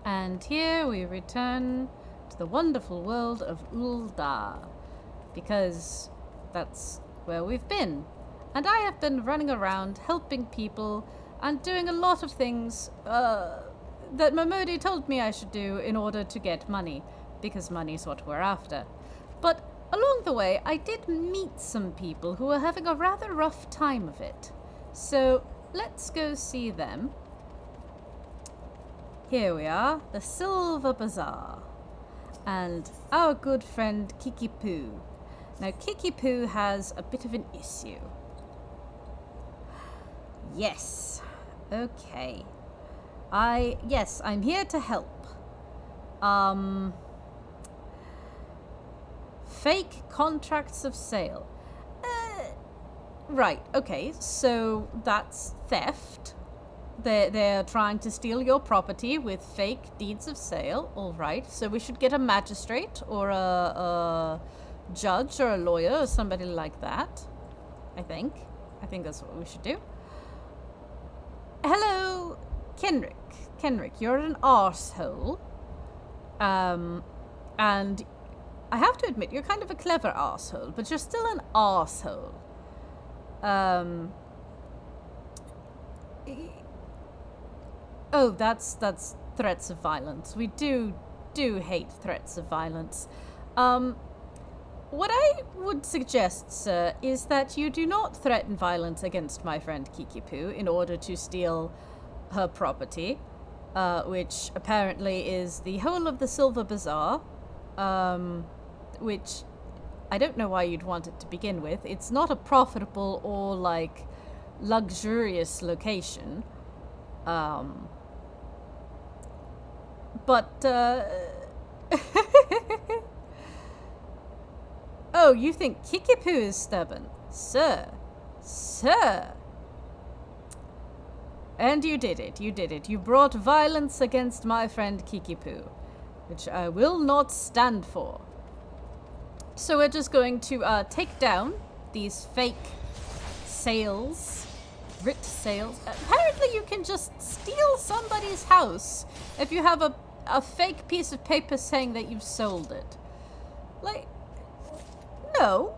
And here we return to the wonderful world of Ulda, because that's where we've been. And I have been running around helping people and doing a lot of things that Momodi told me I should do in order to get money, because money's what we're after. But along the way, I did meet some people who were having a rather rough time of it. So let's go see them. Here we are, the Silver Bazaar, and our good friend Kiki Poo. Now, Kiki Poo has a bit of an issue. Yes, okay. I'm here to help. Fake contracts of sale. Right, okay, so that's theft. They're trying to steal your property with fake deeds of sale. All right, so we should get a magistrate or a judge or a lawyer or somebody like that. I think that's what we should do. Hello, Kenrick. Kenrick, you're an arsehole. And I have to admit, you're kind of a clever arsehole, but you're still an arsehole. Oh, that's threats of violence. We do hate threats of violence. What I would suggest, sir, is that you do not threaten violence against my friend Kiki Poo in order to steal her property, which apparently is the whole of the Silver Bazaar, which I don't know why you'd want it to begin with. It's not a profitable or, luxurious location. But, oh, you think Kiki Poo is stubborn? Sir. And you did it. You brought violence against my friend Kiki Poo, which I will not stand for. So we're just going to take down these fake sales. Writ sales. Apparently you can just steal somebody's house if you have a fake piece of paper saying that you've sold it. No.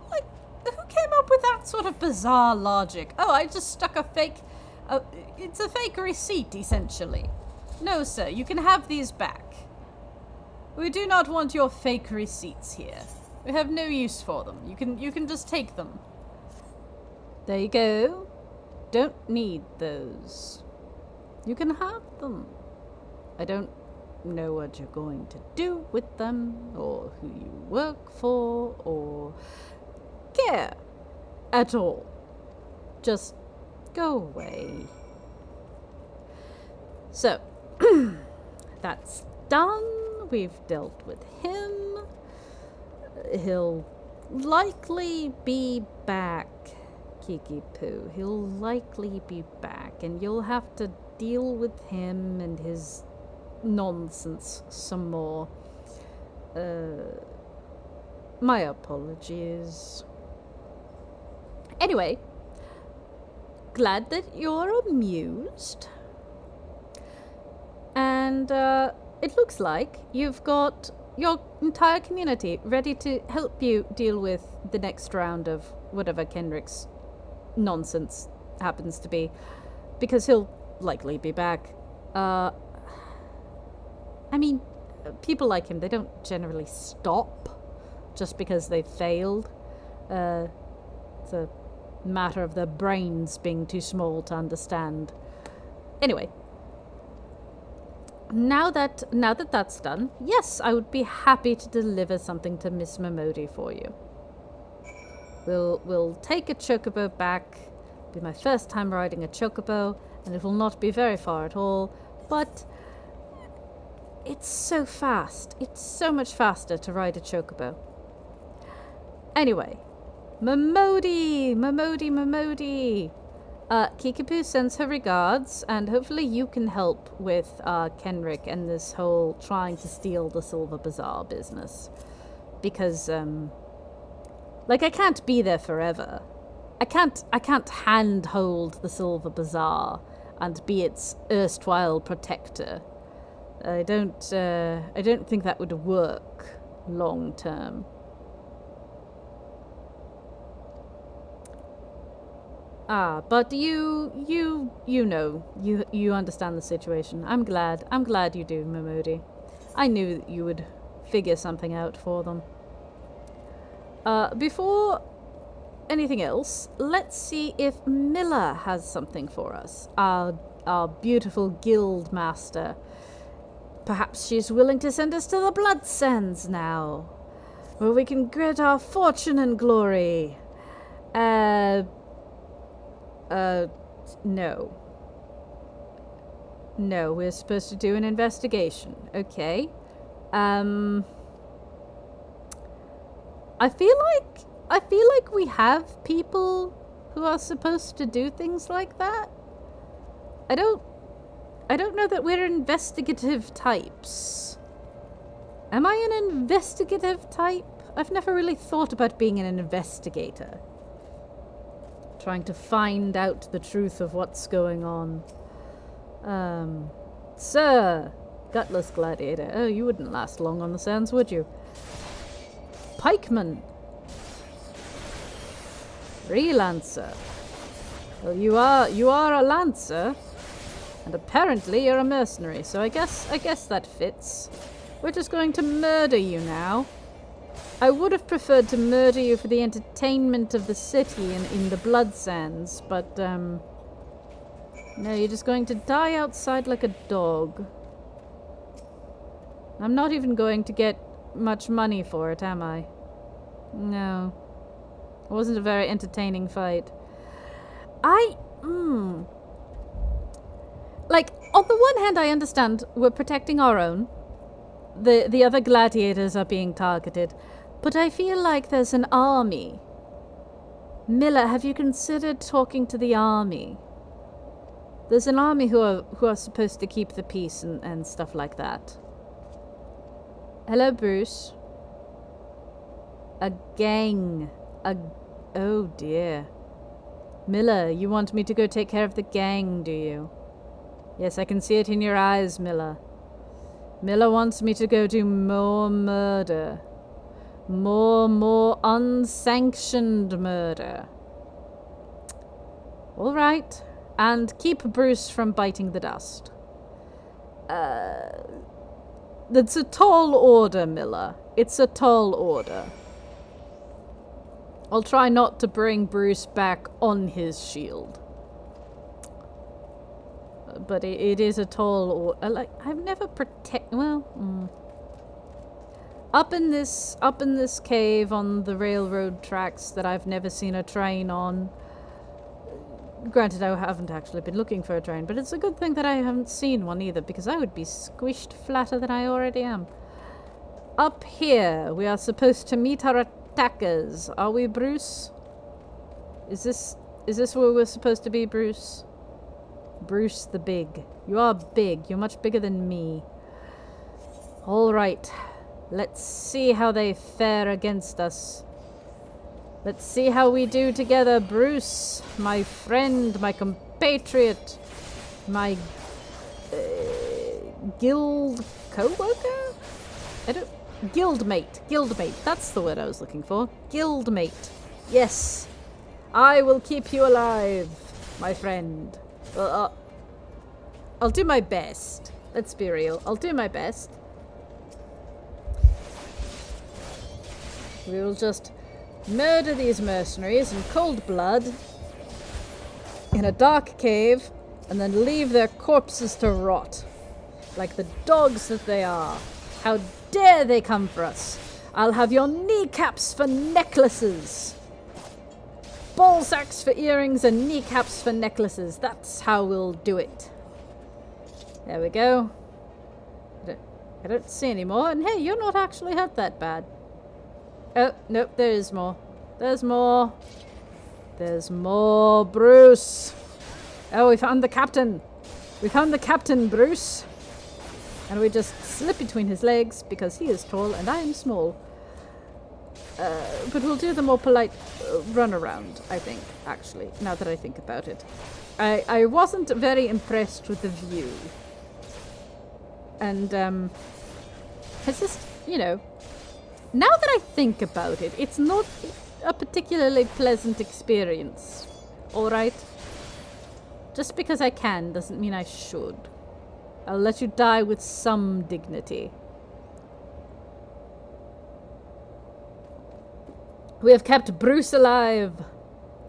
Who came up with that sort of bizarre logic? Oh, I just stuck a fake... it's a fake receipt, essentially. No, sir, you can have these back. We do not want your fake receipts here. We have no use for them. You can just take them. There you go. Don't need those. You can have them. I don't know what you're going to do with them, or who you work for, or care at all. Just go away. So, that's done. We've dealt with him. He'll likely be back, Kiki Poo. He'll likely be back, and you'll have to deal with him and his nonsense some more. My apologies. Anyway, glad that you're amused. And it looks like you've got your entire community ready to help you deal with the next round of whatever Kenrick's nonsense happens to be, because he'll likely be back. I mean, people like him, they don't generally stop just because they've failed. It's a matter of their brains being too small to understand. Anyway, now that that's done, yes, I would be happy to deliver something to Miss Momodi for you. We'll take a chocobo back. It'll be my first time riding a chocobo, and it will not be very far at all, but it's so fast. It's so much faster to ride a chocobo. Anyway, Momodi! Kiki Poo sends her regards, and hopefully you can help with Kenrick and this whole trying to steal the Silver Bazaar business. Because, I can't be there forever. I can't handhold the Silver Bazaar and be its erstwhile protector. I don't think that would work long term. But you know, you understand the situation. I'm glad you do, Momodi. I knew that you would figure something out for them. Before anything else, let's see if Miller has something for us. Our beautiful guild master. Perhaps she's willing to send us to the Blood Sands now, where we can grit our fortune and glory. No. No, we're supposed to do an investigation. Okay. I feel like we have people who are supposed to do things like that. I don't know that we're investigative types. Am I an investigative type? I've never really thought about being an investigator. Trying to find out the truth of what's going on. Sir, gutless gladiator. Oh, you wouldn't last long on the sands, would you? Pikeman. Freelancer. Well, you are a lancer, and apparently you're a mercenary, so I guess that fits. We're just going to murder you now. I would have preferred to murder you for the entertainment of the city in the Blood Sands, but, no, you're just going to die outside like a dog. I'm not even going to get much money for it, am I? No. It wasn't a very entertaining fight. Like, on the one hand, I understand we're protecting our own. The other gladiators are being targeted. But I feel like there's an army. Miller, have you considered talking to the army? There's an army who are supposed to keep the peace and stuff like that. Hello, Bruce. A gang. Oh dear. Miller, you want me to go take care of the gang, do you? Yes, I can see it in your eyes, Miller. Miller wants me to go do more murder. More unsanctioned murder. All right. And keep Bruce from biting the dust. That's a tall order, Miller. It's a tall order. I'll try not to bring Bruce back on his shield. But it is a tall order. Like, I've never Up in this cave on the railroad tracks that I've never seen a train on. Granted, I haven't actually been looking for a train, but it's a good thing that I haven't seen one either, because I would be squished flatter than I already am. Up here, we are supposed to meet our attackers. Are we, Bruce? Is this where we're supposed to be, Bruce? Bruce the Big. You are big. You're much bigger than me. All right. Let's see how they fare against us. Let's see how we do together, Bruce, my friend, my compatriot, my guild co-worker? Guildmate, that's the word I was looking for. Guildmate. Yes, I will keep you alive, my friend. Well, I'll do my best. Let's be real. I'll do my best. We will just murder these mercenaries in cold blood in a dark cave and then leave their corpses to rot. Like the dogs that they are. How dare they come for us? I'll have your kneecaps for necklaces. Ball sacks for earrings and kneecaps for necklaces. That's how we'll do it. There we go. I don't see any more. And hey, you're not actually hurt that bad. Oh, nope, there is more. There's more. There's more, Bruce. Oh, we found the captain. We found the captain, Bruce. And we just slip between his legs because he is tall and I am small. But we'll do the more polite run around, I think, actually, now that I think about it. I wasn't very impressed with the view. And, it's just, now that I think about it, it's not a particularly pleasant experience. Alright? Just because I can doesn't mean I should. I'll let you die with some dignity. We have kept Bruce alive.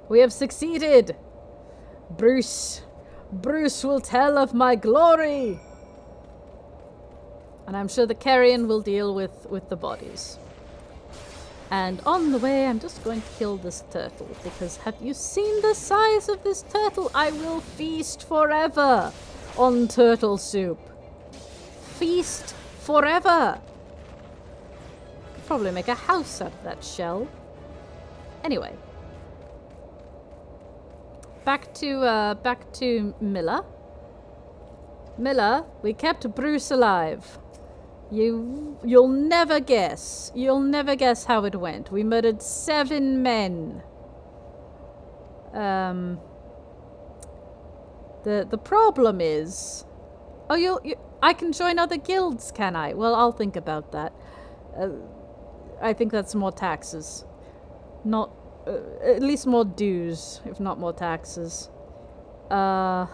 We have succeeded. Bruce will tell of my glory. And I'm sure the carrion will deal with the bodies. And on the way, I'm just going to kill this turtle. Because have you seen the size of this turtle? I will feast forever on turtle soup. Feast forever. Could probably make a house out of that shell. Anyway. Back to Miller. Miller, we kept Bruce alive. You'll never guess. You'll never guess how it went. We murdered 7 men. The problem is... Oh, I can join other guilds, can I? Well, I'll think about that. I think that's more taxes. Not... at least more dues, if not more taxes. Yeah,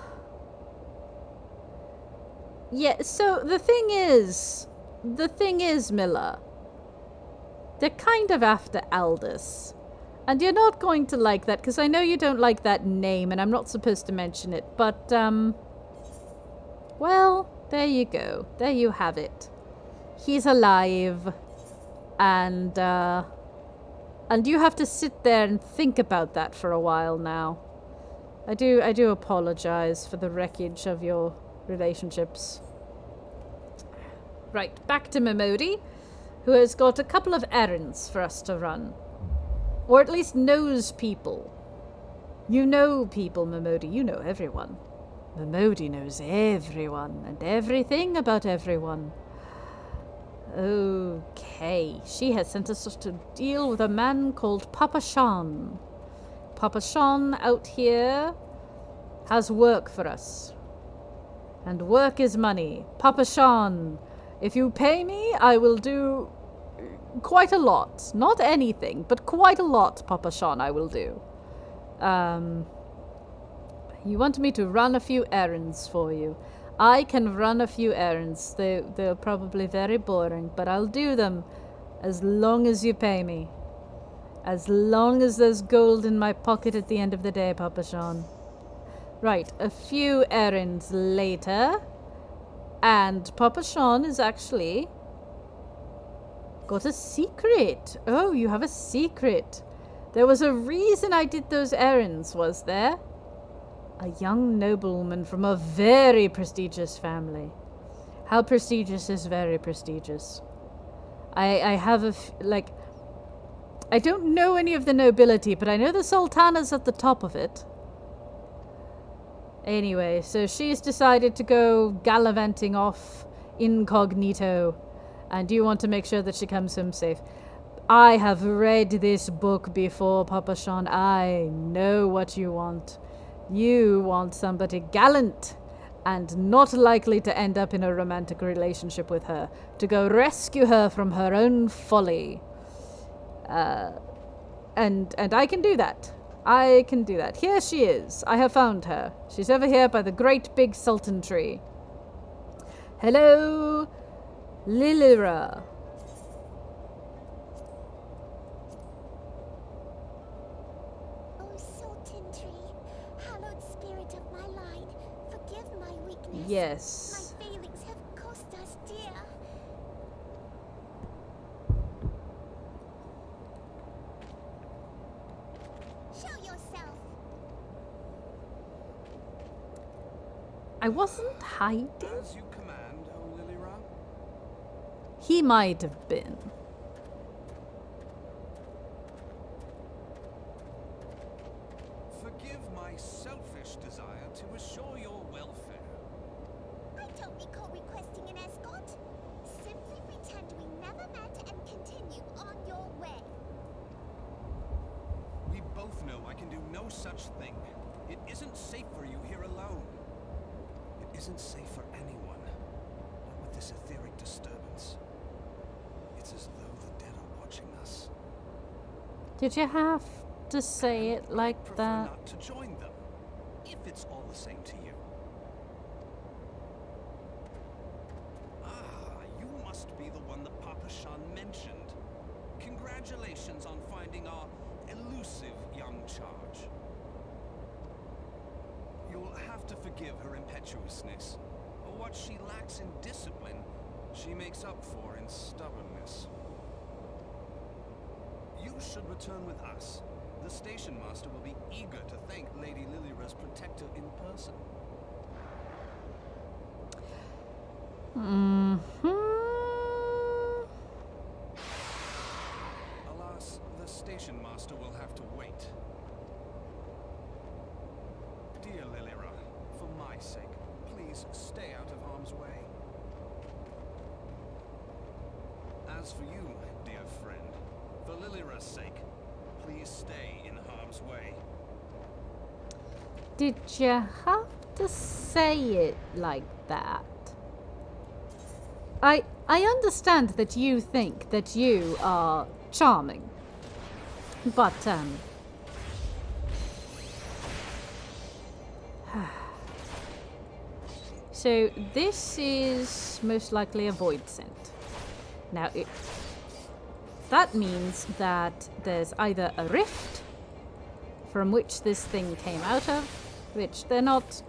so the thing is, Miller, they're kind of after Aldous. And you're not going to like that, because I know you don't like that name, and I'm not supposed to mention it, but, well, there you go. There you have it. He's alive, and you have to sit there and think about that for a while now. I do apologize for the wreckage of your relationships. Right, back to Momodi, who has got a couple of errands for us to run. Or at least knows people. You know people, Momodi. You know everyone. Momodi knows everyone and everything about everyone. Okay, she has sent us to deal with a man called Papa Sean. Papa Sean out here has work for us. And work is money. Papa Sean, if you pay me, I will do quite a lot. Not anything, but quite a lot, Papa Sean, I will do. You want me to run a few errands for you. I can run a few errands. They're probably very boring, but I'll do them as long as you pay me. As long as there's gold in my pocket at the end of the day, Papa Sean. Right, a few errands later, and Papa Sean is actually got a secret. Oh, you have a secret. There was a reason I did those errands, was there? A young nobleman from a very prestigious family. How prestigious is very prestigious? I have I don't know any of the nobility, but I know the Sultana's at the top of it. Anyway, so she's decided to go gallivanting off incognito, and you want to make sure that she comes home safe. I have read this book before, Papa Sean. I know what you want. You want somebody gallant and not likely to end up in a romantic relationship with her, to go rescue her from her own folly. And I can do that. I can do that. Here she is. I have found her. She's over here by the great big sultan tree. Hello, Lilira. Oh, sultan tree, hallowed spirit of my line, forgive my weakness. Yes. My failings have cost us dear. Show yourself. I wasn't hiding. As you command, O Lilira. He might have been. Forgive my selfish desire to assure your welfare. I don't recall requesting an escort. Simply pretend we never met and continue on your way. We both know I can do no such thing. It isn't safe for you here alone. It isn't safe for anyone. Not with this this etheric disturbance. It's as though the dead are watching us. Did you have to say it like Prefer that? not to join them, if it's all the same to you. Ah, you must be the one that Papa Shan mentioned. Congratulations on finding our elusive young charge. You'll have to forgive her impetuousness. What she lacks in discipline, she makes up for in stubbornness. You should return with us. The station master will be eager to thank Lady Lilira's protector in person. Alas, the station master will have to wait. Dear Lilira, for my sake, please stay out of harm's way. As for you, dear friend, for Lilira's sake, please stay in harm's way. Did you have to say it like that? I understand that you think that you are charming, but so this is most likely a void scent. Now that means that there's either a rift from which this thing came out of, which they're not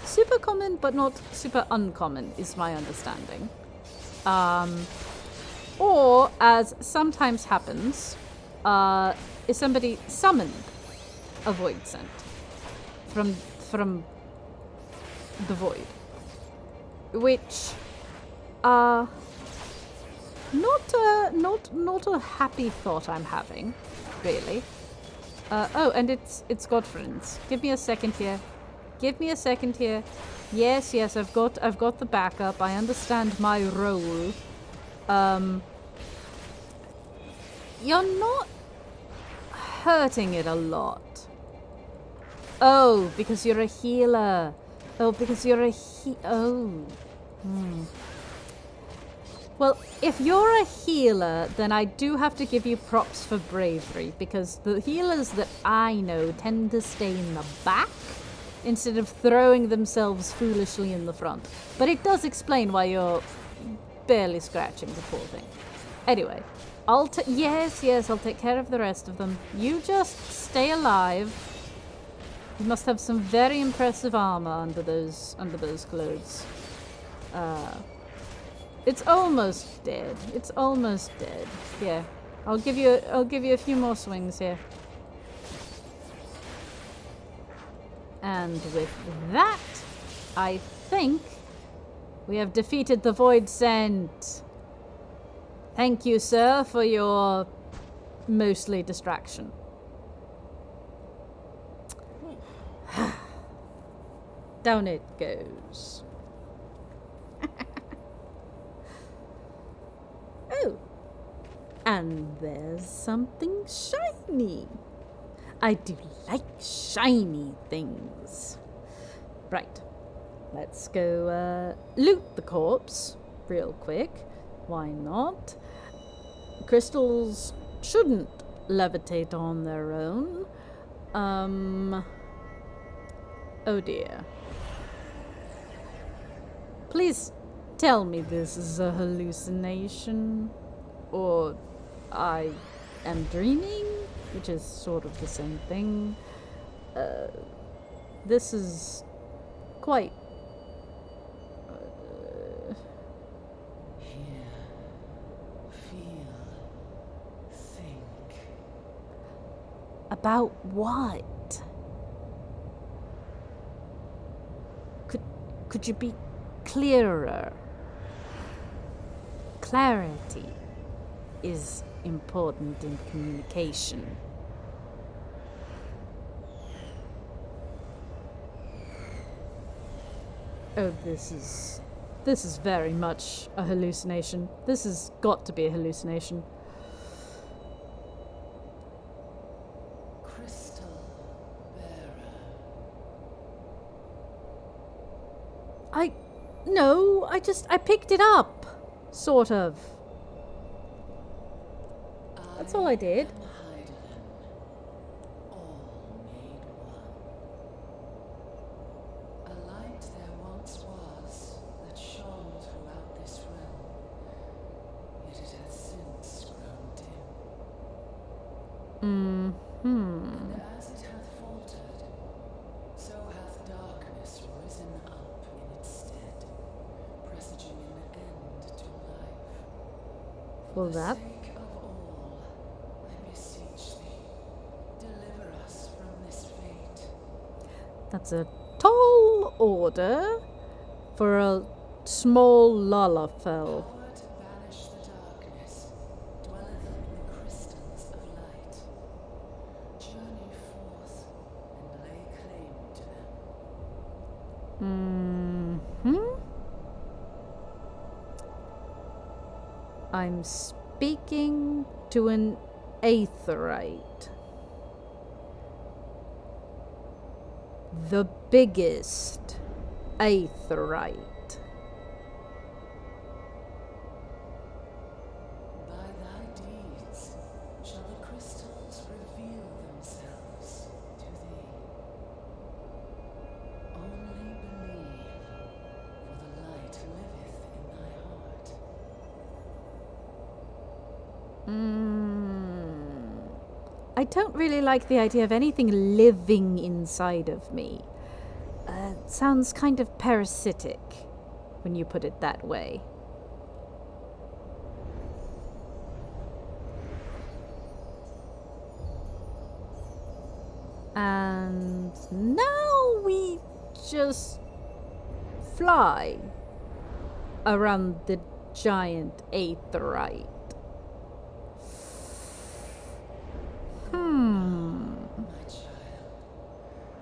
super common but not super uncommon is my understanding. Or, as sometimes happens, is somebody summoned a void scent from the void, which not a happy thought I'm having, really. Oh, and it's Godfriend's. Give me a second here. Yes, I've got the backup. I understand my role. You're not hurting it a lot. Oh, because you're a healer. Oh. Well, if you're a healer, then I do have to give you props for bravery, because the healers that I know tend to stay in the back instead of throwing themselves foolishly in the front. But it does explain why you're barely scratching the poor thing. Anyway, I'll take care of the rest of them. You just stay alive. You must have some very impressive armor under those clothes. It's almost dead. Here, I'll give you a few more swings here. And with that, I think we have defeated the Void Scent. Thank you, sir, for your mostly distraction. Down it goes. Oh, and there's something shiny. I do like shiny things. Right, let's go loot the corpse real quick. Why not? Crystals shouldn't levitate on their own. Oh dear. Please tell me this is a hallucination, or I am dreaming, which is sort of the same thing. This is quite... Hear, feel, think. About what? Could you be clearer? Clarity is important in communication. Oh, this is very much a hallucination. This has got to be a hallucination. Crystal bearer. I picked it up. Sort of. That's all I did. am Heidelin, all made one. A light there once was that shone throughout this realm, yet it hath since grown dim. And as it hath faltered, so hath darkness risen up in its stead, presaging an end to life. For the that. sake of all, I beseech thee, deliver us from this fate. That's a tall order for a small Lalafell. Power to banish the darkness dwelleth in the crystals of light. Journey forth and lay claim to them. I'm speaking to an Aetherite. The biggest Aetherite. By thy deeds shall the crystals reveal themselves to thee. Only believe, for the light liveth in thy heart. I don't really like the idea of anything living inside of me. It sounds kind of parasitic when you put it that way. And now we just fly around the giant Aetherite. My child,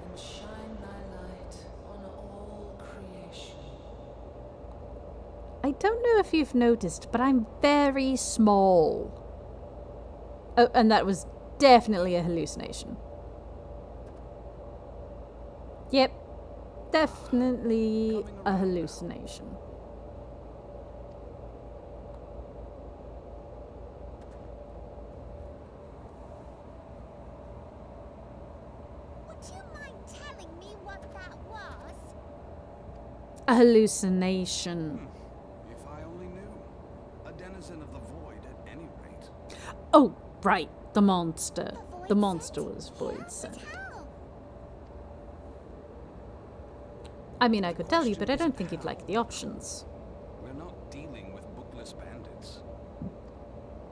and shine thy light on all creation. I don't know if you've noticed, but I'm very small. Oh, and that was definitely a hallucination. Yep, definitely a hallucination. Would you mind telling me what that was? A hallucination. If I only knew. A denizen of the void at any rate. Oh, right, the monster. Void The monster Sent? was void But sent. how? I mean, I could tell you, but I don't think you'd like the options. We're not dealing with bookless bandits.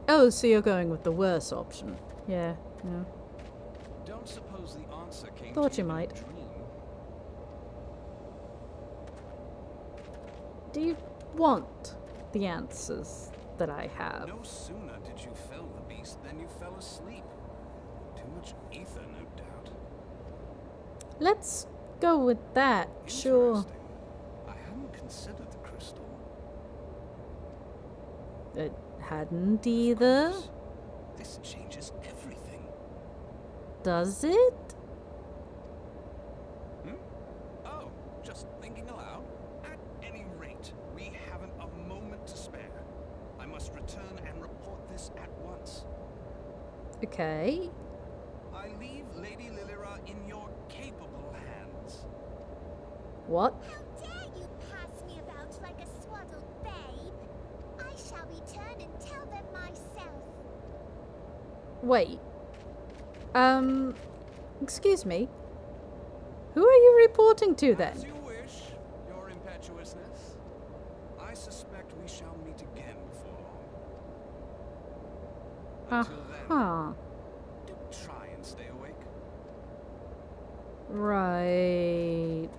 Oh, so you're going with the worse option. Yeah, yeah. Don't suppose the answer came Thought to you in a might. dream. Do you want the answers that I have? No sooner did you fell the beast than you fell asleep. Too much ether, no doubt. Let's go with that, sure. Interesting. I hadn't considered the crystal. It hadn't either. Course. This changes everything. Does it? Oh, just thinking aloud. At any rate, we haven't a moment to spare. I must return and report this at once. Okay. I leave Lady Lilira in your capable hands. What? How dare you pass me about like a swaddled babe? I shall return and tell them myself. Wait. Excuse me. Who are you reporting to As then? you wish, your impetuousness. I suspect we shall meet again before long. Until Uh-huh. then, do try and stay awake. Right.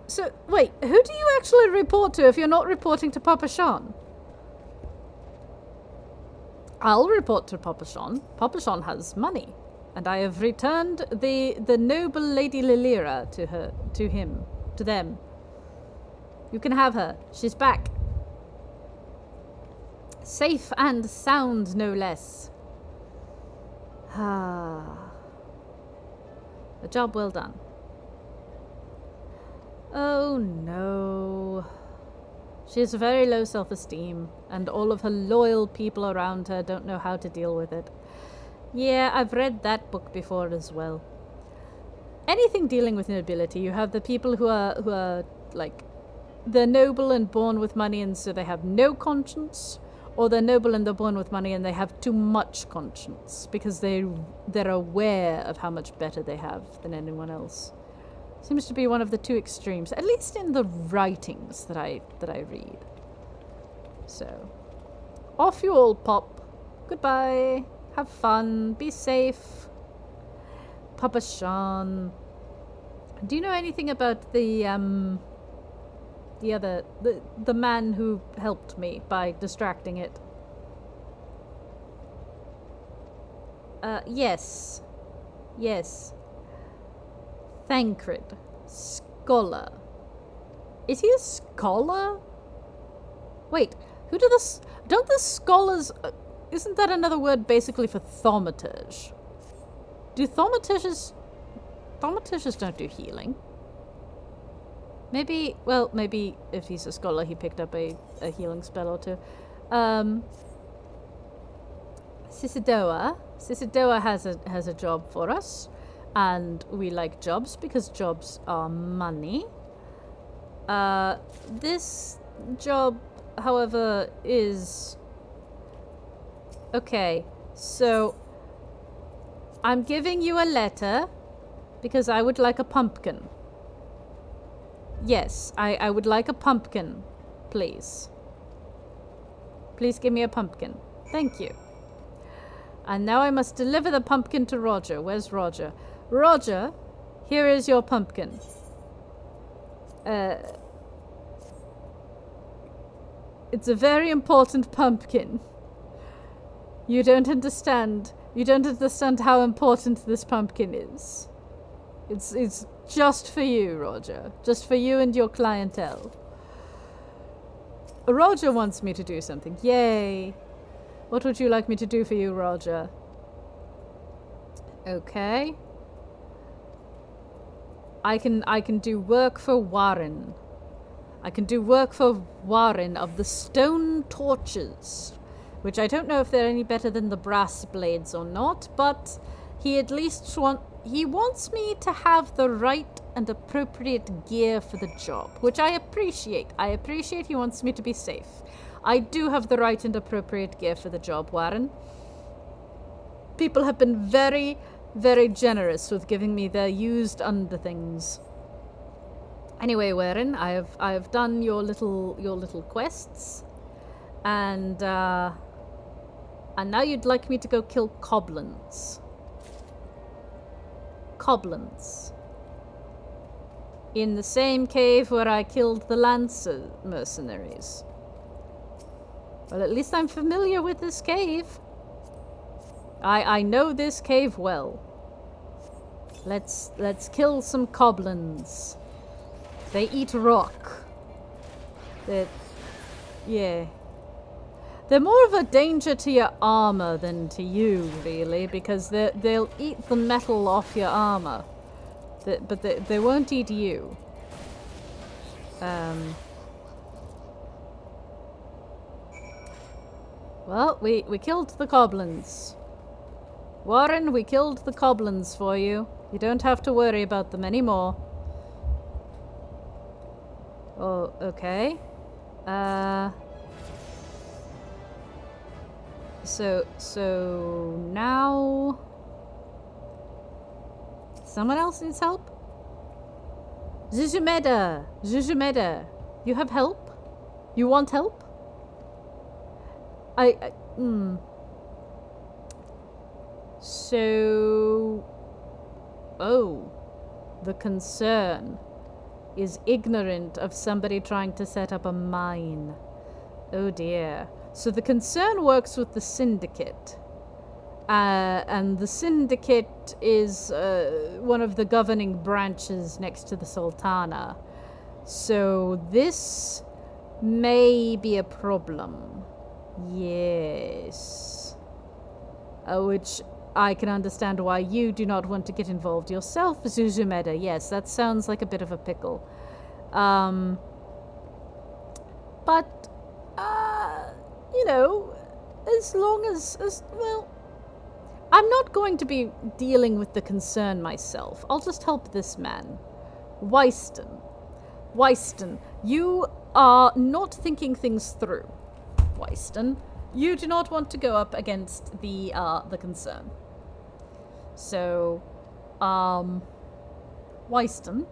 So, wait, who do you actually report to if you're not reporting to Papa Sean? I'll report to Papa Sean. Papa Sean has money. And I have returned the noble Lady Lilira to them. You can have her. She's back. Safe and sound, no less. Ah. A job well done. Oh no. She has very low self-esteem, and all of her loyal people around her don't know how to deal with it. Yeah, I've read that book before as well. Anything dealing with nobility, you have the people who are like, they're noble and born with money, and so they have no conscience, or they're noble and they're born with money and they have too much conscience because they're aware of how much better they have than anyone else. Seems to be one of the two extremes, at least in the writings that I read. So, off you all pop. Goodbye. Have fun. Be safe. Papa Sean. Do you know anything about the man who helped me by distracting it? Yes. Yes. Thancred. Scholar. Is he a scholar? Wait, don't the scholars... isn't that another word basically for thaumaturge? Do thaumaturges don't do healing. Maybe if he's a scholar he picked up a healing spell or two. Cisadoa has a job for us. And we like jobs because jobs are money. This job, however, is... Okay, so I'm giving you a letter because I would like a pumpkin. Yes, I would like a pumpkin, please. Please give me a pumpkin. Thank you. And now I must deliver the pumpkin to Roger. Where's Roger? Roger, here is your pumpkin. It's a very important pumpkin. You don't understand how important this pumpkin is. It's just for you, Roger. Just for you and your clientele. Roger wants me to do something. Yay. What would you like me to do for you, Roger? Okay. I can do work for Warren. I can do work for Warren of the stone torches, which I don't know if they're any better than the brass blades or not, but he at least wants me to have the right and appropriate gear for the job, which I appreciate. I appreciate he wants me to be safe. I do have the right and appropriate gear for the job, Warren. People have been very, very generous with giving me their used underthings. Anyway, Warren, I have done your little quests, and now you'd like me to go kill goblins. Goblins. In the same cave where I killed the Lancer mercenaries. Well, at least I'm familiar with this cave. I know this cave well. Let's kill some goblins. They eat rock. Yeah. They're more of a danger to your armor than to you, really, because they'll eat the metal off your armor. But they won't eat you. Well, we killed the goblins. Warren, we killed the goblins for you. You don't have to worry about them anymore. Oh, okay. So now someone else needs help? Zuzumeda, you have help? You want help? So, the concern is ignorant of somebody trying to set up a mine. Oh dear. So the concern works with the syndicate. And the syndicate is one of the governing branches next to the Sultana. So this may be a problem. Yes. Which I can understand why you do not want to get involved yourself, Zuzumeda. Yes, that sounds like a bit of a pickle. But, you know, as long as, well, I'm not going to be dealing with the concern myself. I'll just help this man. Wyston, you are not thinking things through. Wyston, you do not want to go up against the concern. So, Wyston,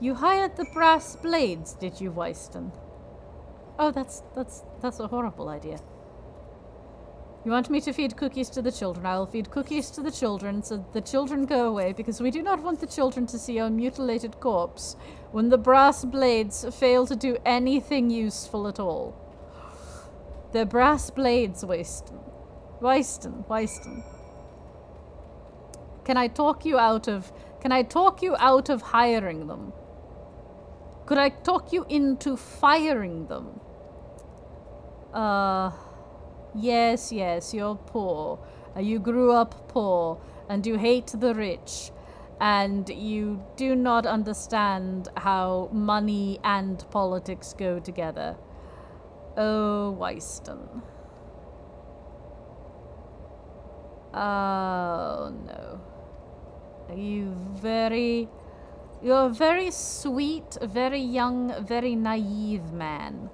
you hired the brass blades, did you, Wyston? Oh, that's a horrible idea. You want me to feed cookies to the children? I will feed cookies to the children so the children go away, because we do not want the children to see our mutilated corpse when the brass blades fail to do anything useful at all. They're brass blades, Wyston. Can I talk you out of hiring them? Could I talk you into firing them? Yes, you're poor. You grew up poor, and you hate the rich, and you do not understand how money and politics go together. Oh, Wyston. Oh, no. You're a very sweet, very young, very naive man.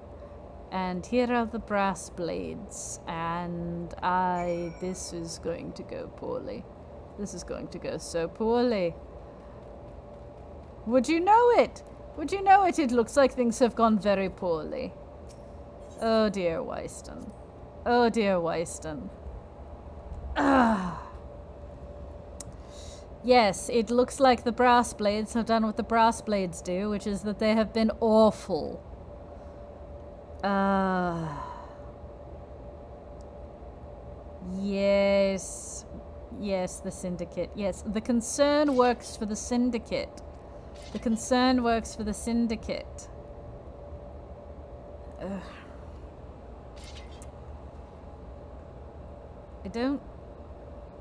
And here are the brass blades, and this is going to go poorly. This is going to go so poorly. Would you know it? It looks like things have gone very poorly. Oh dear, Wyston. Yes, it looks like the brass blades have done what the brass blades do, which is that they have been awful. Yes, the syndicate. Yes, the concern works for the syndicate.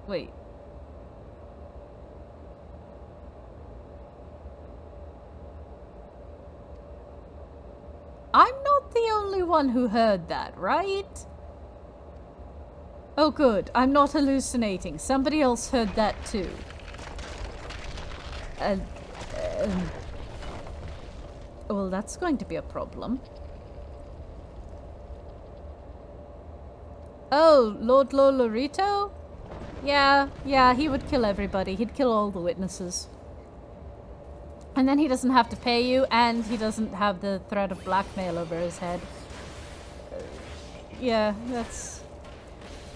Wait. I'm not the only one who heard that, right? Oh good, I'm not hallucinating. Somebody else heard that too. Well, that's going to be a problem. Oh, Lord Lolorito? Yeah, he would kill everybody. He'd kill all the witnesses. And then he doesn't have to pay you, and he doesn't have the threat of blackmail over his head. Yeah, that's...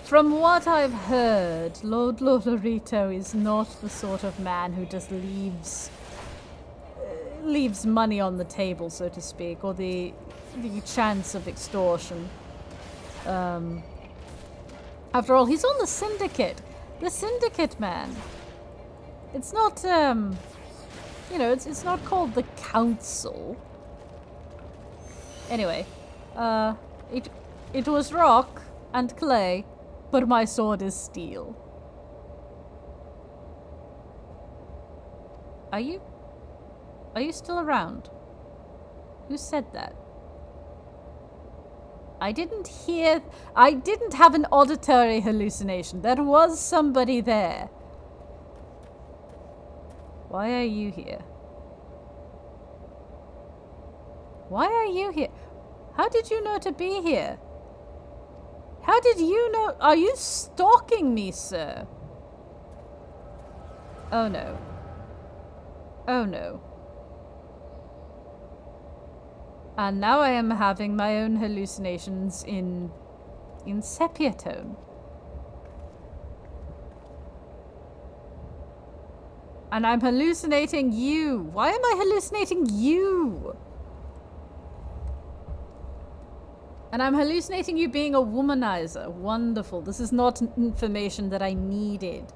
From what I've heard, Lord Lolorito is not the sort of man who just leaves money on the table, so to speak, or the chance of extortion. After all, he's on the syndicate. The syndicate, man. It's not, it's not called the council. Anyway, it was rock and clay, but my sword is steel. Are you still around? Who said that? I didn't have an auditory hallucination. There was somebody there. Why are you here? How did you know to be here? How did you know? Are you stalking me, sir? Oh no. And now I am having my own hallucinations in sepia tone. And I'm hallucinating you. Why am I hallucinating you? And I'm hallucinating you being a womanizer. Wonderful. This is not information that I needed.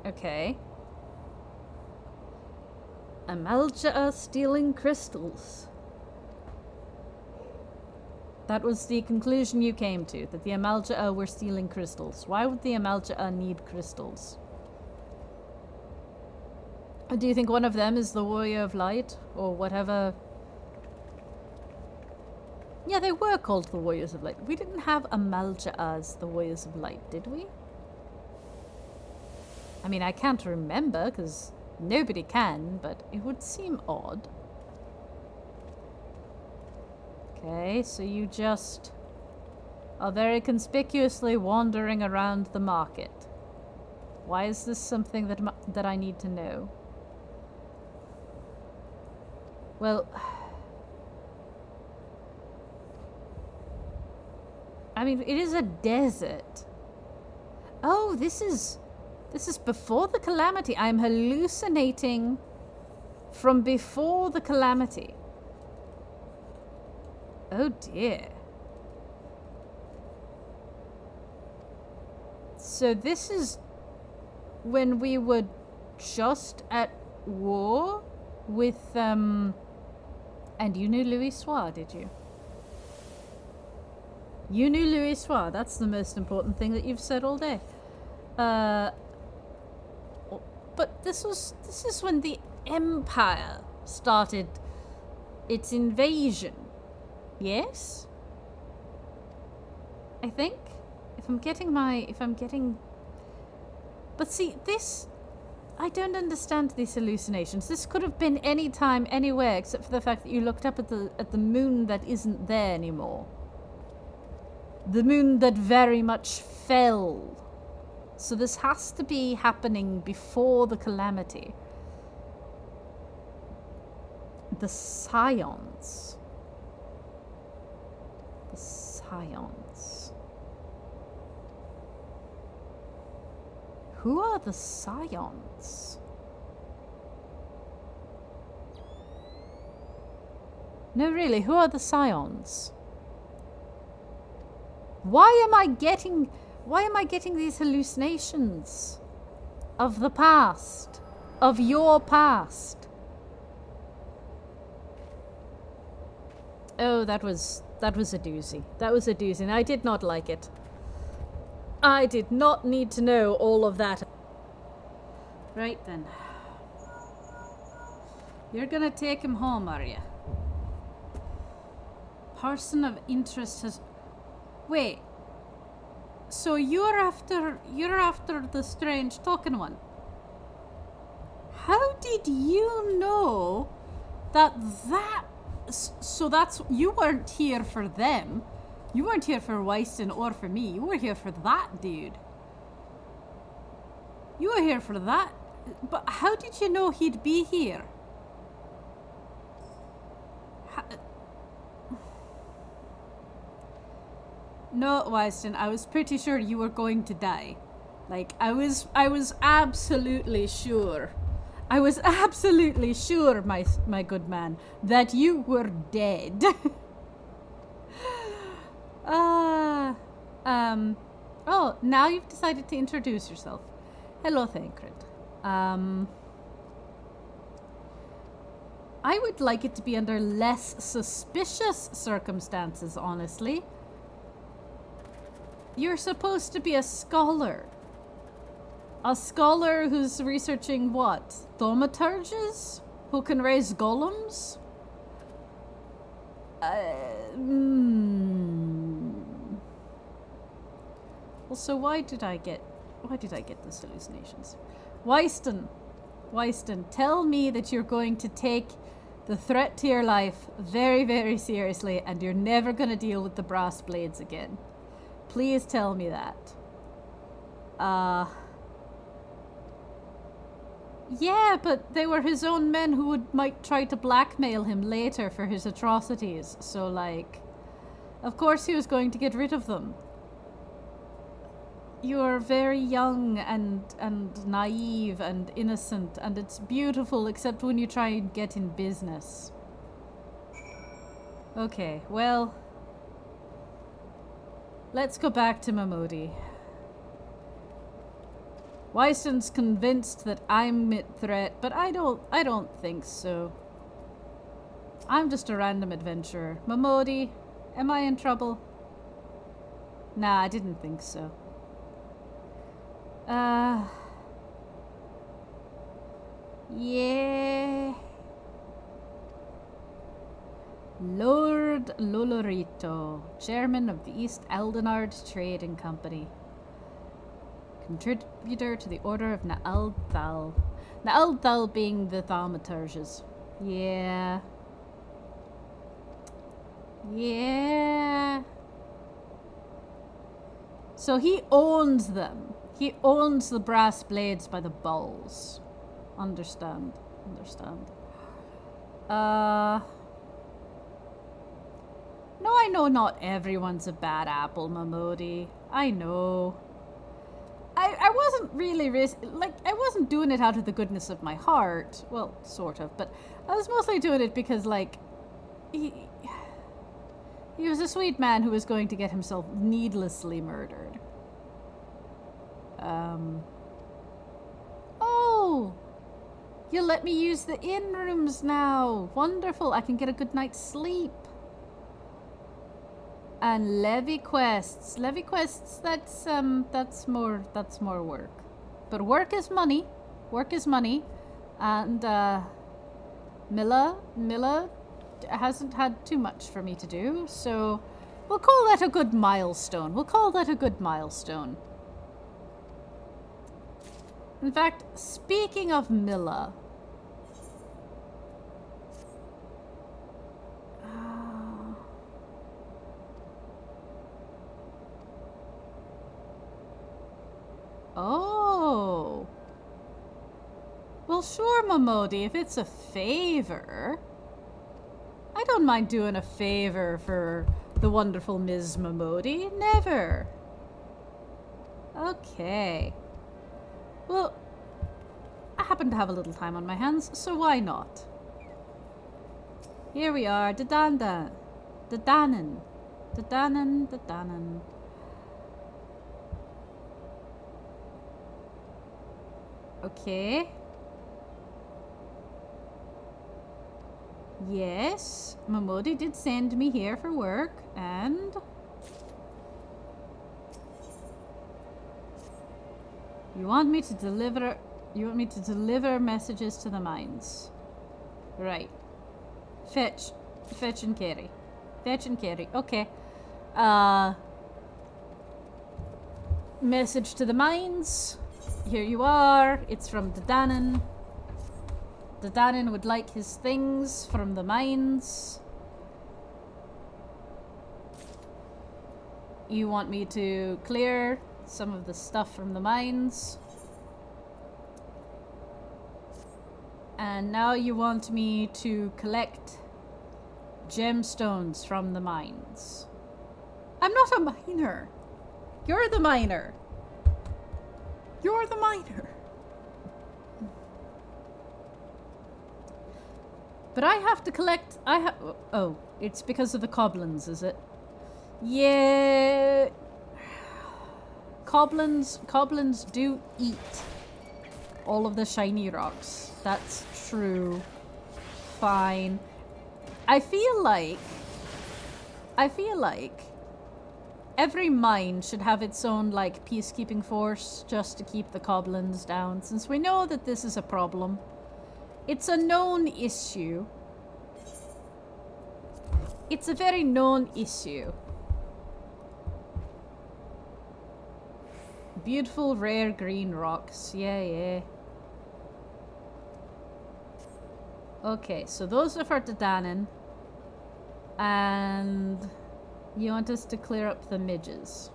Okay. Amalja stealing crystals. That was the conclusion you came to, that the Amalja'a were stealing crystals. Why would the Amalja'a need crystals? Do you think one of them is the Warrior of Light? Or whatever? Yeah, they were called the Warriors of Light. We didn't have Amalja'a as the Warriors of Light, did we? I mean, I can't remember, because nobody can, but it would seem odd. Okay, so you just are very conspicuously wandering around the market. Why is this something that I need to know? Well, I mean, it is a desert. Oh, this is before the calamity. I'm hallucinating from before the calamity. Oh dear. So this is when we were just at war with, and you knew Louis Soir, did you? You knew Louis Soir. That's the most important thing that you've said all day. But this is when the Empire started its invasion. Yes? I think? If I'm getting... But see, this... I don't understand these hallucinations. This could have been any time, anywhere, except for the fact that you looked up at the moon that isn't there anymore. The moon that very much fell. So this has to be happening before the calamity. The Scions. The Scions. Who are the Scions? No, really, who are the Scions? Why am I getting these hallucinations of the past, of your past? Oh, that was a doozy. That was a doozy, and I did not like it. I did not need to know all of that. Right then. You're gonna take him home, are you? Person of interest has... Wait. So you're after the strange token one. How did you know that? So that's... You weren't here for them. You weren't here for Weiston or for me. You were here for that dude. You were here for that. But how did you know he'd be here? No, Weiston, I was pretty sure you were going to die. Like, I was absolutely sure. I was absolutely sure, my good man, that you were dead. Oh, now you've decided to introduce yourself. Hello, Thancred. I would like it to be under less suspicious circumstances, honestly. You're supposed to be a scholar. A scholar who's researching what? Thaumaturges? Who can raise golems? Well, so why did I get those hallucinations? Weiston, tell me that you're going to take the threat to your life very, very seriously, and you're never going to deal with the brass blades again. Please tell me that. Yeah, but they were his own men who might try to blackmail him later for his atrocities. So, like, of course he was going to get rid of them. You're very young and naive and innocent, and it's beautiful, except when you try and get in business. Okay, well, let's go back to Mahmoudi. Weiston's convinced that I'm a threat, but I don't think so. I'm just a random adventurer. Mahmoudi, Am I in trouble? Nah, I didn't think so. Yeah. Lord Lolorito, chairman of the East Eldenard Trading Company. Contributor to the Order of Naaldhal. Naaldhal being the thaumaturges. Yeah. Yeah. So he owns them. He owns the brass blades by the balls. Understand. No, I know not everyone's a bad apple, Mamodi. I know. I wasn't really I wasn't doing it out of the goodness of my heart. Well, sort of, but I was mostly doing it because, like, he was a sweet man who was going to get himself needlessly murdered. Oh! You'll let me use the inn rooms now. Wonderful. I can get a good night's sleep. And levy quests. Levy quests, that's more work. But work is money. Work is money. And Milla hasn't had too much for me to do, so we'll call that a good milestone. In fact, speaking of Milla, oh. Well, sure, Momodi, if it's a favor. I don't mind doing a favor for the wonderful Ms. Momodi. Never. Okay. Well, I happen to have a little time on my hands, so why not? Here we are, Dadanan. Okay. Yes, Momodi did send me here for work, and you want me to deliver messages to the mines. Right. Fetch and carry. Okay. Message to the mines. Here you are. It's from Dadanan. Dadanan would like his things from the mines. You want me to clear some of the stuff from the mines. And now you want me to collect gemstones from the mines. I'm not a miner. You're the miner. But I have to collect... Oh, it's because of the goblins, is it? Yeah... Goblins do eat all of the shiny rocks. That's true. Fine. I feel like every mine should have its own, like, peacekeeping force just to keep the goblins down, since we know that this is a problem. It's a known issue. It's a very known issue. Beautiful, rare green rocks. Yeah. Okay, so those are for Dadanan. And you want us to clear up the midges.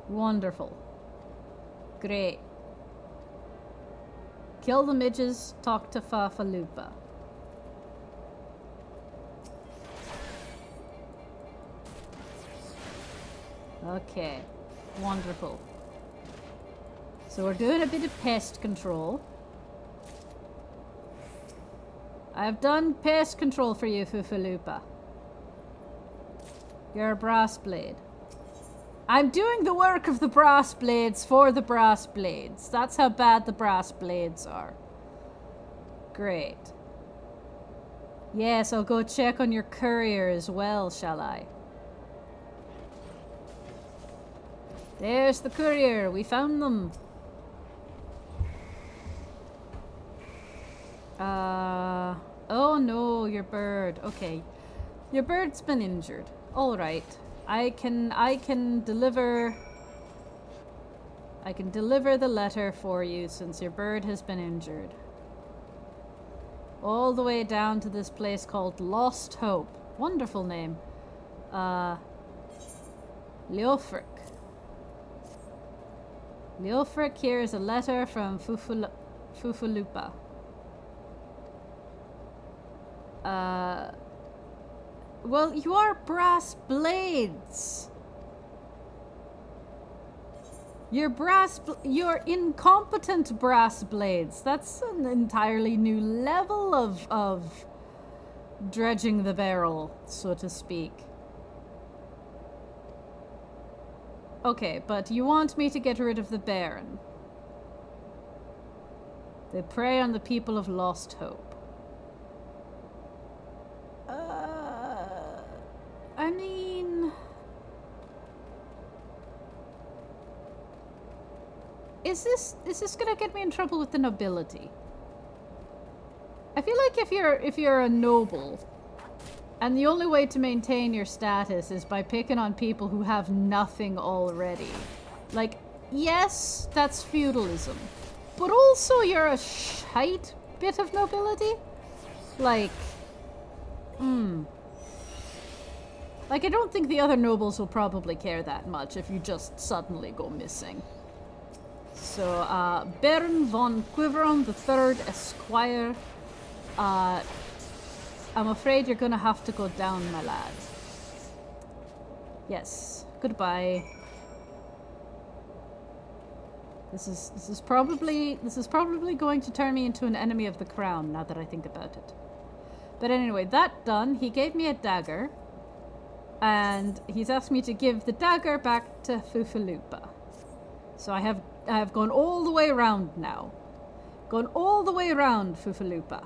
Wonderful. Great. Kill the midges, talk to Fafalupa. Okay. Wonderful. So we're doing a bit of pest control. I've done pest control for you, Fufalupa. You're a brass blade. I'm doing the work of the brass blades for the brass blades. That's how bad the brass blades are. Great. Yes, I'll go check on your courier as well, shall I? There's the courier. We found them. Oh no, your bird. Okay. Your bird's been injured. All right. I can deliver the letter for you since your bird has been injured. All the way down to this place called Lost Hope. Wonderful name. Leofric. Leofric, here is a letter from Fufalupa. Well, you are brass blades. You're incompetent brass blades. That's an entirely new level of dredging the barrel, so to speak. Okay, but you want me to get rid of the Baron. They prey on the people of Lost Hope. I mean... Is this gonna get me in trouble with the nobility? I feel like if you're a noble, and the only way to maintain your status is by picking on people who have nothing already. Like, yes, that's feudalism. But also you're a shite bit of nobility? Like, Like, I don't think the other nobles will probably care that much if you just suddenly go missing. So, Baron von Quiveron III, Esquire. I'm afraid you're gonna have to go down, my lad. Yes. Goodbye. This is probably going to turn me into an enemy of the crown, now that I think about it. But anyway, that done, he gave me a dagger. And he's asked me to give the dagger back to Fufalupa. So I have gone all the way around now. Gone all the way around, Fufalupa.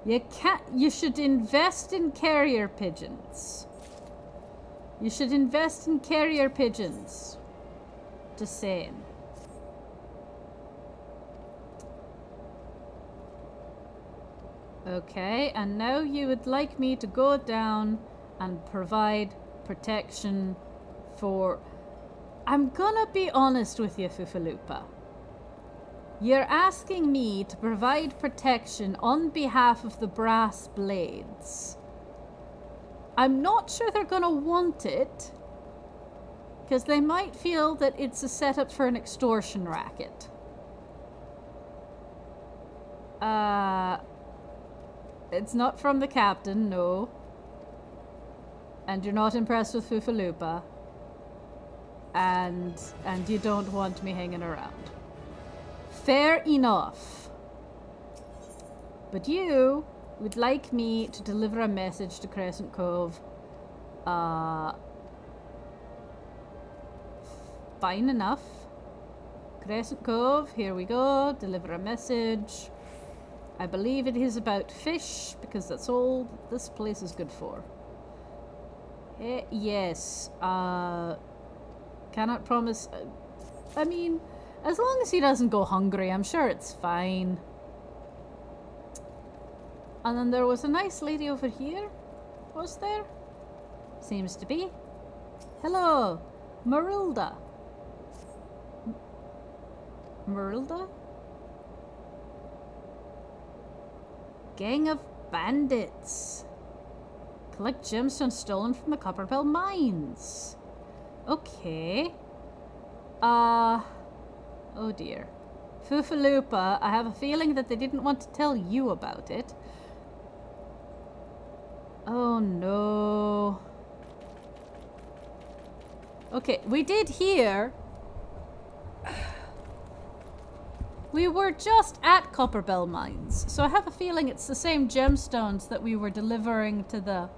You should invest in carrier pigeons. You should invest in carrier pigeons. Just saying. Okay, and now you would like me to go down and provide protection for... I'm gonna be honest with you, Fufalupa. You're asking me to provide protection on behalf of the brass blades. I'm not sure they're gonna want it, because they might feel that it's a setup for an extortion racket. It's not from the captain, no. And you're not impressed with Fufalupa. And you don't want me hanging around. Fair enough. But you would like me to deliver a message to Crescent Cove. Fine enough. Crescent Cove, here we go. Deliver a message. I believe it is about fish, because that's all this place is good for. Yes. Cannot promise... I mean, as long as he doesn't go hungry, I'm sure it's fine. And then there was a nice lady over here. Was there? Seems to be. Hello, Marilda. Marilda? Gang of bandits. Collect gemstones stolen from the Copperbell mines. Okay. Oh dear. Fufalupa, I have a feeling that they didn't want to tell you about it. Oh no. Okay, we did hear... We were just at Copperbell mines, so I have a feeling it's the same gemstones that we were delivering to the...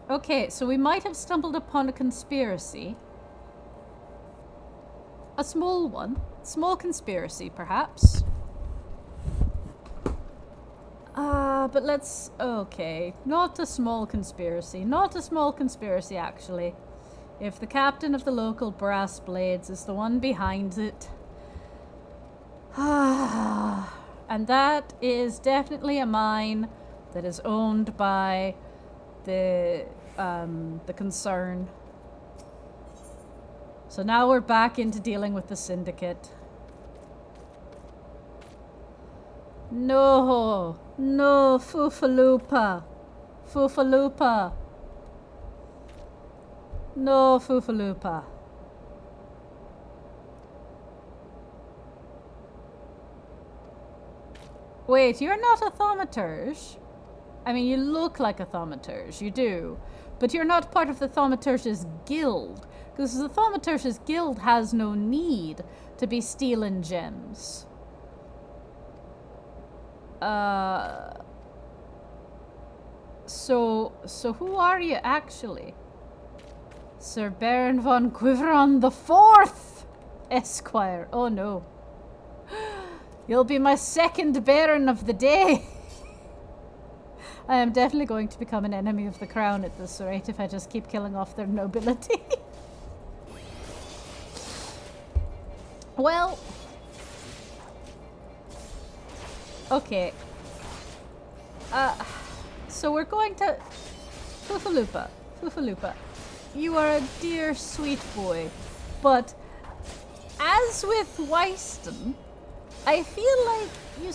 Okay, so we might have stumbled upon a conspiracy. A small one. Small conspiracy, perhaps. But let's... Okay. Not a small conspiracy. Not a small conspiracy, actually. If the captain of the local brass blades is the one behind it... And that is definitely a mine that is owned by the concern. So now we're back into dealing with the syndicate. No, no, Fufaloopa. Fufaloopa. No, Fufaloopa. Wait, you're not a thaumaturge? I mean, you look like a thaumaturge, you do. But you're not part of the thaumaturge's guild. Because the thaumaturge's guild has no need to be stealing gems. So who are you actually? Sir Baron von Quiveron the Fourth, Esquire. Oh no. You'll be my second Baron of the day. I am definitely going to become an enemy of the crown at this rate if I just keep killing off their nobility. Well... Okay. So we're going to... Fufaloopa. Fufaloopa. You are a dear, sweet boy. But, as with Wyston, I feel like you're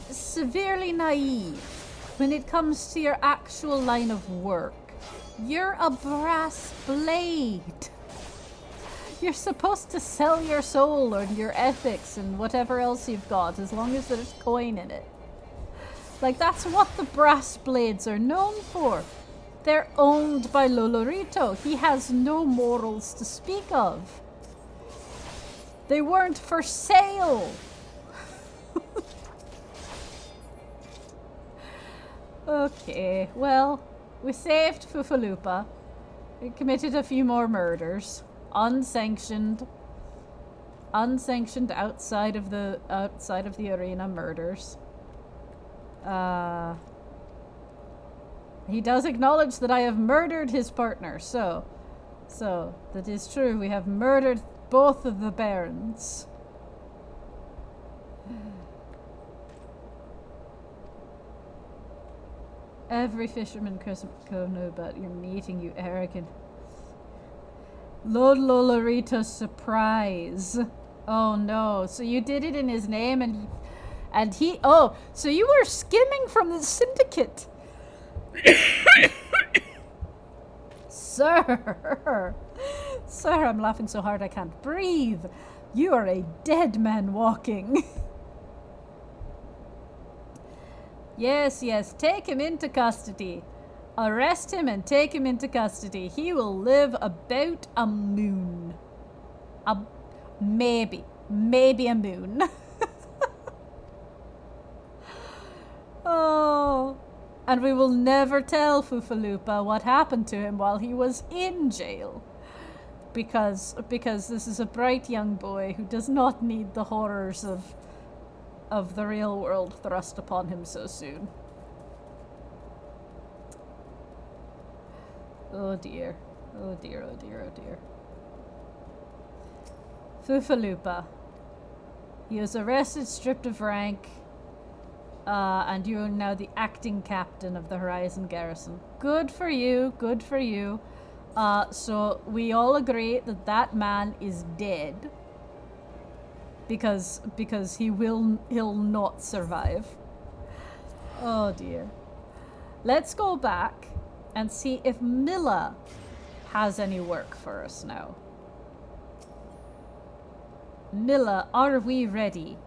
severely naive when it comes to your actual line of work. You're a brass blade. You're supposed to sell your soul or your ethics and whatever else you've got, as long as there's coin in it. Like, that's what the brass blades are known for. They're owned by Lolorito. He has no morals to speak of. They weren't for sale. Okay, well, we saved Fufaloopa. We committed a few more murders. Unsanctioned outside of the arena murders. He does acknowledge that I have murdered his partner, so that is true. We have murdered both of the barons. Every fisherman could know about your meeting, you arrogant. Lord Lolorito's surprise. Oh no, so you did it in his name and he... Oh, so you were skimming from the syndicate. Sir, I'm laughing so hard I can't breathe. You are a dead man walking. Yes, take him into custody. Arrest him and take him into custody. He will live about a moon. Maybe a moon. Oh, and we will never tell Fufaloopa what happened to him while he was in jail. Because this is a bright young boy who does not need the horrors of the real world thrust upon him so soon. Oh dear. Oh dear, oh dear, oh dear. Fufaloopa. He was arrested, stripped of rank, and you are now the acting captain of the Horizon Garrison. Good for you, good for you. So we all agree that man is dead. Because he'll not survive. Oh dear. Let's go back and see if Milla has any work for us now. Milla, are we ready?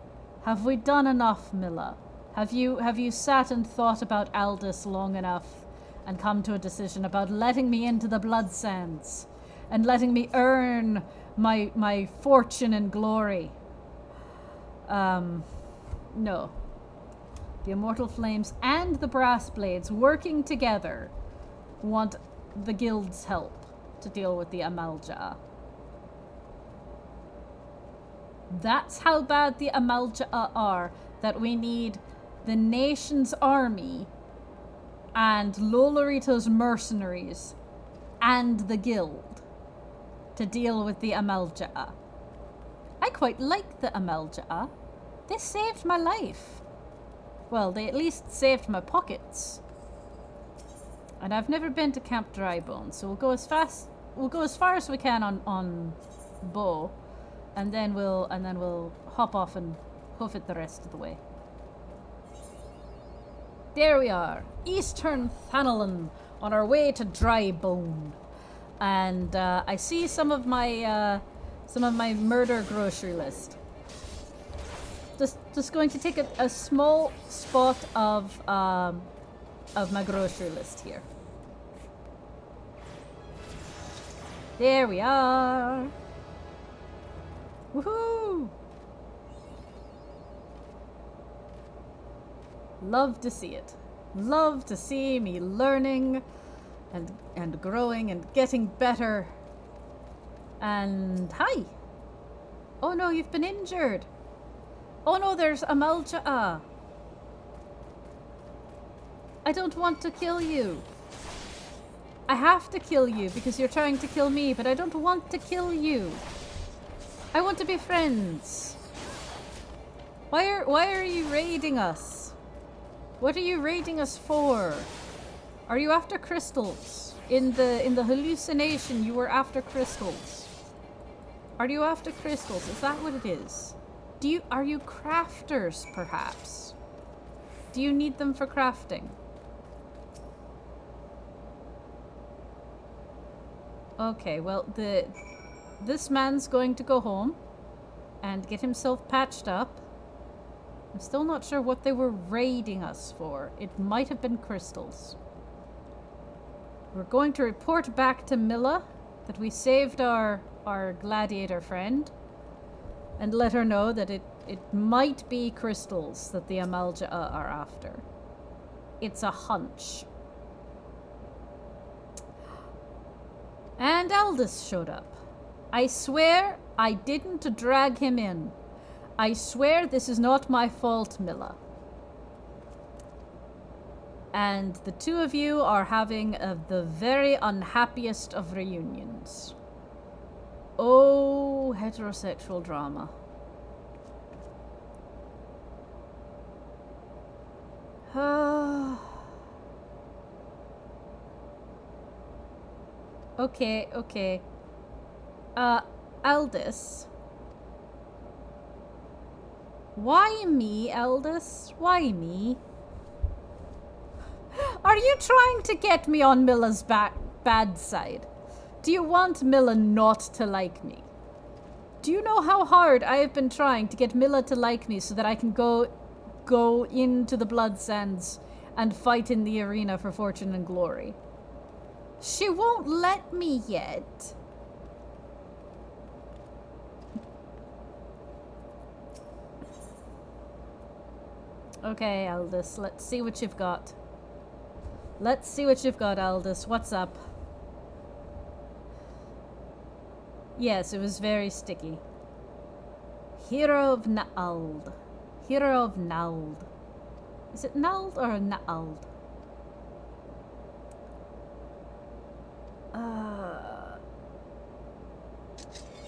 Have we done enough, Milla? Have you sat and thought about Aldous long enough and come to a decision about letting me into the Blood Sands and letting me earn my fortune and glory? No. The Immortal Flames and the Brass Blades working together want the guild's help to deal with the Amalja. That's how bad the Amalja are. that we need the nation's army and Lolorito's mercenaries and the guild to deal with the Amalja'a. I quite like the Amalja'a. They saved my life. Well, they at least saved my pockets. And I've never been to Camp Drybone, so we'll go as far as we can on Bow, and then we'll hop off and hoof it the rest of the way. There we are, Eastern Thanalon, on our way to Drybone, and I see some of my murder grocery list. Just going to take a small spot of my grocery list here. There we are. Woohoo! Love to see it. Love to see me learning and growing and getting better. And hi. Oh no, you've been injured. Oh no, there's Amalja'a. I don't want to kill you. I have to kill you because you're trying to kill me, but I don't want to kill you. I want to be friends. Why are you raiding us? What are you raiding us for? Are you after crystals? In the hallucination, you were after crystals. Are you after crystals? Is that what it is? Are you crafters, perhaps? Do you need them for crafting? Okay, well, this man's going to go home and get himself patched up. I'm still not sure what they were raiding us for. It might have been crystals. We're going to report back to Milla that we saved our gladiator friend and let her know that it might be crystals that the Amalja'a are after. It's a hunch. And Aldous showed up. I swear I didn't drag him in. I swear this is not my fault, Milla. And the two of you are having the very unhappiest of reunions. Oh, heterosexual drama. Okay. Aldous. Why me, Aldous? Why me? Are you trying to get me on Milla's bad side? Do you want Milla not to like me? Do you know how hard I have been trying to get Milla to like me so that I can go into the Blood Sands and fight in the arena for fortune and glory? She won't let me yet. Okay, Aldous, let's see what you've got. Let's see what you've got, Aldous. What's up? Yes, it was very sticky. Hero of Naald. Hero of Naald. Is it Naald or Naald?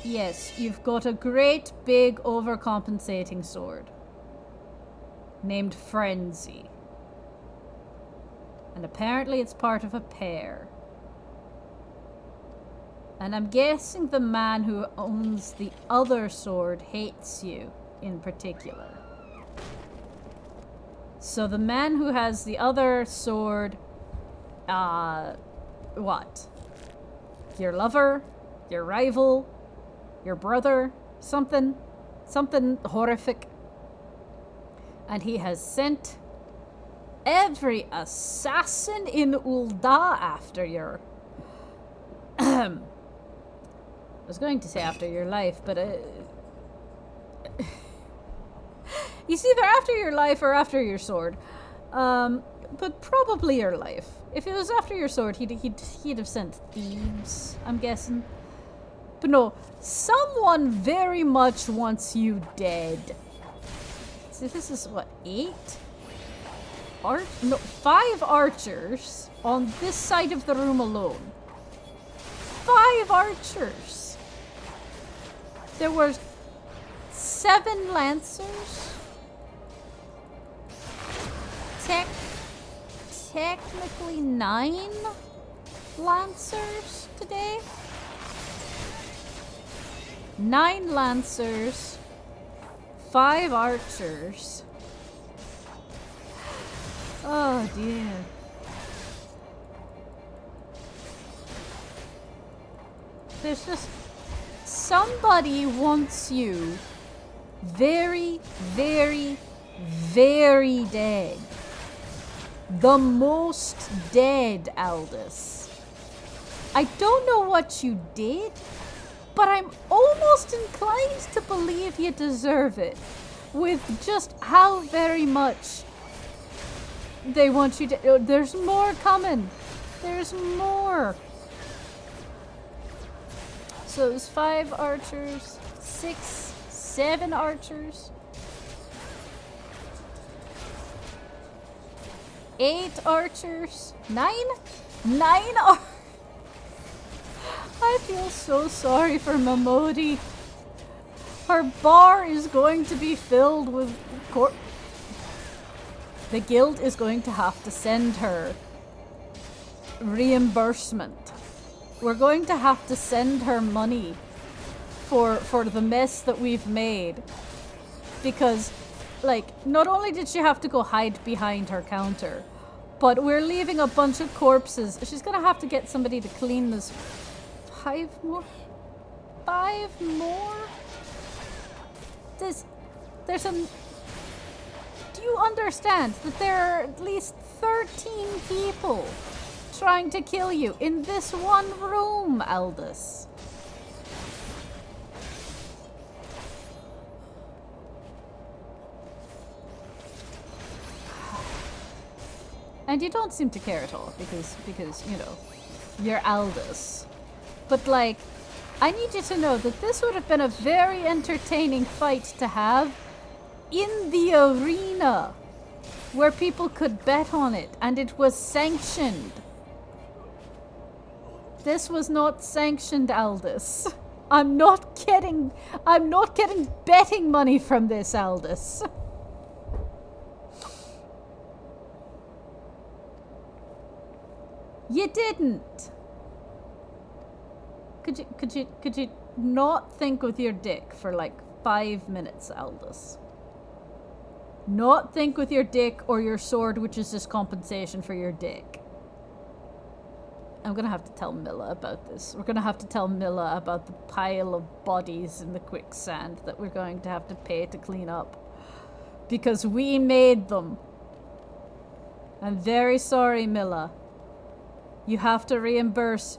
Yes, you've got a great big overcompensating sword named Frenzy. And apparently it's part of a pair. And I'm guessing the man who owns the other sword hates you in particular. So the man who has the other sword, what? Your lover? Your rival? Your brother? Something horrific. And he has sent every assassin in Ul'dah after your... I was going to say after your life, but... He's either after your life or after your sword. But probably your life. If it was after your sword, he'd have sent thieves, I'm guessing. But no, someone very much wants you dead. So this is what, 8? No, 5 archers on this side of the room alone. 5 archers. There were 7 lancers. Technically 9 lancers today. 9 lancers. 5 archers. Oh dear. There's just somebody wants you very, very, very dead. The most dead, Aldous. I don't know what you did, but I'm almost inclined to believe you deserve it. With just how very much they want you to... Oh, there's more coming. There's more. So it's 5 archers, 6, 7 archers, 8 archers, 9 archers. I feel so sorry for Mamodi. Her bar is going to be filled with the guild is going to have to send her reimbursement. We're going to have to send her money for the mess that we've made. Because, like, not only did she have to go hide behind her counter, but we're leaving a bunch of corpses. She's gonna have to get somebody to clean this. 5 more? 5 more? There's a... Do you understand that there are at least 13 people trying to kill you in this one room, Aldous? And you don't seem to care at all because you know, you're Aldous. But like, I need you to know that this would have been a very entertaining fight to have in the arena where people could bet on it and it was sanctioned. This was not sanctioned, Aldous. I'm not getting betting money from this, Aldous. You didn't. Could you not think with your dick for like 5 minutes, Aldous? Not think with your dick or your sword, which is just compensation for your dick. I'm gonna have to tell Milla about this. We're gonna have to tell Milla about the pile of bodies in the quicksand that we're going to have to pay to clean up. Because we made them. I'm very sorry, Milla. You have to reimburse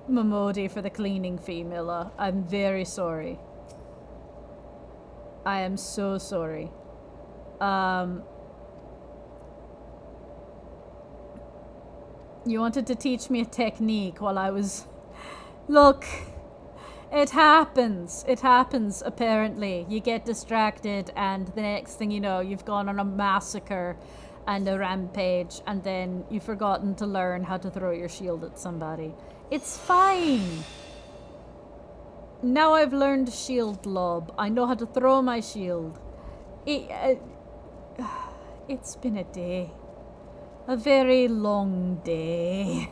Mamodi for the cleaning fee, Milla. I'm very sorry. I am so sorry. You wanted to teach me a technique while I was... Look, it happens. It happens, apparently. You get distracted and the next thing you know, you've gone on a massacre and a rampage, and then you've forgotten to learn how to throw your shield at somebody. It's fine. Now I've learned shield lob. I know how to throw my shield. It's been a day. A very long day.